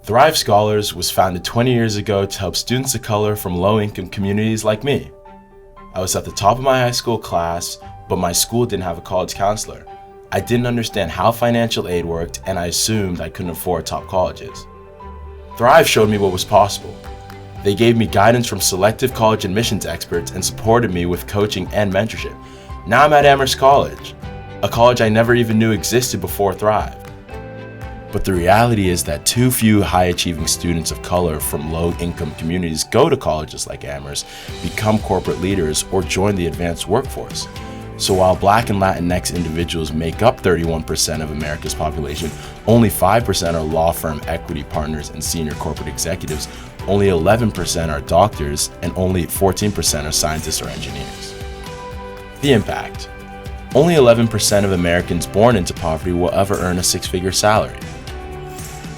Thrive Scholars was founded 20 years ago to help students of color from low-income communities like me. I was at the top of my high school class, but my school didn't have a college counselor. I didn't understand how financial aid worked, and I assumed I couldn't afford top colleges. Thrive showed me what was possible. They gave me guidance from selective college admissions experts and supported me with coaching and mentorship. Now I'm at Amherst College, a college I never even knew existed before Thrive. But the reality is that too few high-achieving students of color from low-income communities go to colleges like Amherst, become corporate leaders, or join the advanced workforce. So while Black and Latinx individuals make up 31% of America's population, only 5% are law firm equity partners and senior corporate executives, only 11% are doctors, and only 14% are scientists or engineers. The impact. Only 11% of Americans born into poverty will ever earn a six-figure salary.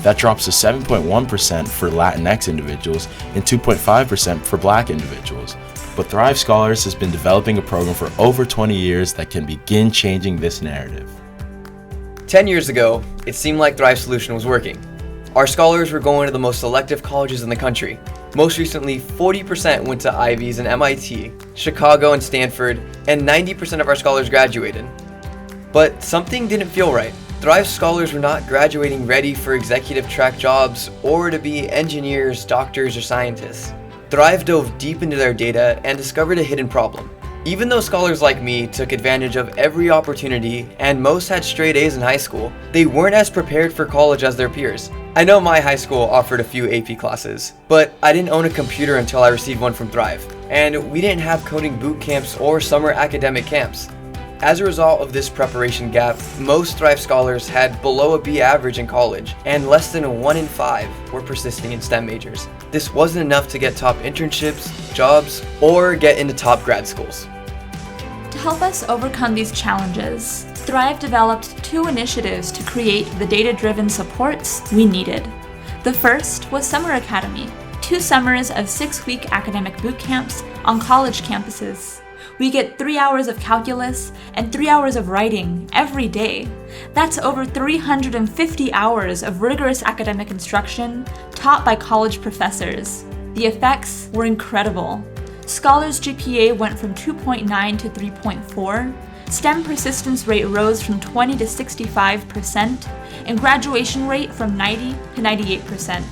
That drops to 7.1% for Latinx individuals and 2.5% for Black individuals. But Thrive Scholars has been developing a program for over 20 years that can begin changing this narrative. 10 years ago, it seemed like Thrive's solution was working. Our scholars were going to the most selective colleges in the country. Most recently, 40% went to Ivies and MIT, Chicago and Stanford, and 90% of our scholars graduated. But something didn't feel right. Thrive scholars were not graduating ready for executive track jobs or to be engineers, doctors, or scientists. Thrive dove deep into their data and discovered a hidden problem. Even though scholars like me took advantage of every opportunity and most had straight A's in high school, they weren't as prepared for college as their peers. I know my high school offered a few AP classes, but I didn't own a computer until I received one from Thrive, and we didn't have coding boot camps or summer academic camps. As a result of this preparation gap, most Thrive scholars had below a B average in college, and less than 1 in 5 were persisting in STEM majors. This wasn't enough to get top internships, jobs, or get into top grad schools. To help us overcome these challenges, Thrive developed 2 initiatives to create the data-driven supports we needed. The first was Summer Academy, 2 summers of 6-week academic boot camps on college campuses. We get 3 hours of calculus and 3 hours of writing every day. That's over 350 hours of rigorous academic instruction taught by college professors. The effects were incredible. Scholars' GPA went from 2.9 to 3.4, STEM persistence rate rose from 20 to 65%, and graduation rate from 90 to 98%,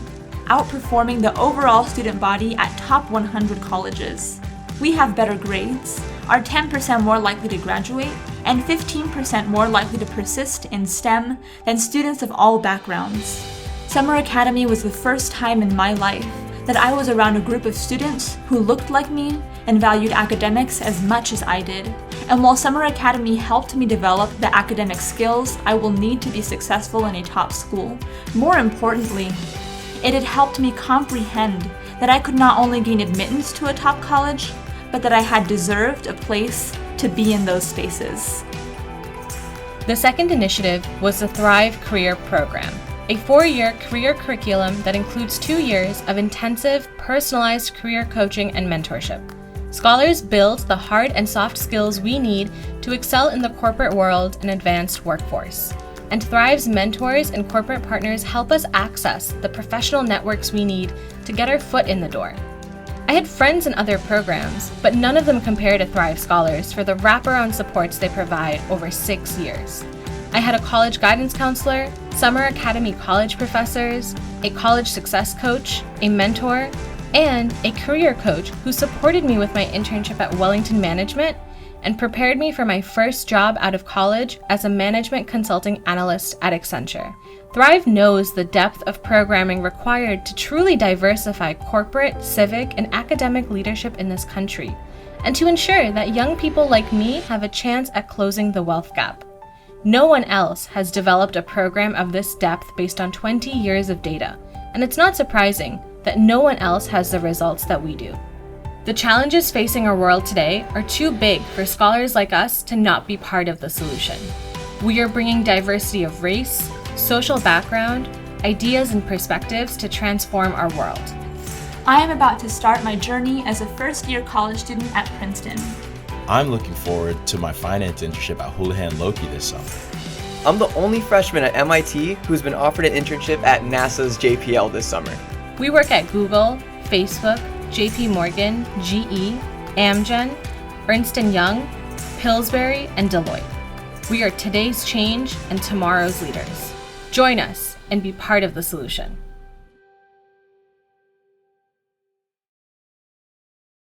outperforming the overall student body at top 100 colleges. We have better grades, are 10% more likely to graduate, and 15% more likely to persist in STEM than students of all backgrounds. Summer Academy was the first time in my life that I was around a group of students who looked like me and valued academics as much as I did. And while Summer Academy helped me develop the academic skills I will need to be successful in a top school, more importantly, it had helped me comprehend that I could not only gain admittance to a top college, but that I had deserved a place to be in those spaces. The second initiative was the Thrive Career Program, a 4-year career curriculum that includes 2 years of intensive, personalized career coaching and mentorship. Scholars build the hard and soft skills we need to excel in the corporate world and advanced workforce. And Thrive's mentors and corporate partners help us access the professional networks we need to get our foot in the door. I had friends in other programs, but none of them compare to Thrive Scholars for the wraparound supports they provide over 6 years. I had a college guidance counselor, Summer Academy college professors, a college success coach, a mentor, and a career coach who supported me with my internship at Wellington Management and prepared me for my first job out of college as a management consulting analyst at Accenture. Thrive knows the depth of programming required to truly diversify corporate, civic, and academic leadership in this country, and to ensure that young people like me have a chance at closing the wealth gap. No one else has developed a program of this depth based on 20 years of data, and it's not surprising that no one else has the results that we do. The challenges facing our world today are too big for scholars like us to not be part of the solution. We are bringing diversity of race, social background, ideas, and perspectives to transform our world. I am about to start my journey as a first-year college student at Princeton. I'm looking forward to my finance internship at Houlihan Lokey this summer. I'm the only freshman at MIT who's been offered an internship at NASA's JPL this summer. We work at Google, Facebook, JP Morgan, GE, Amgen, Ernst & Young, Pillsbury, and Deloitte. We are today's change and tomorrow's leaders. Join us and be part of the solution.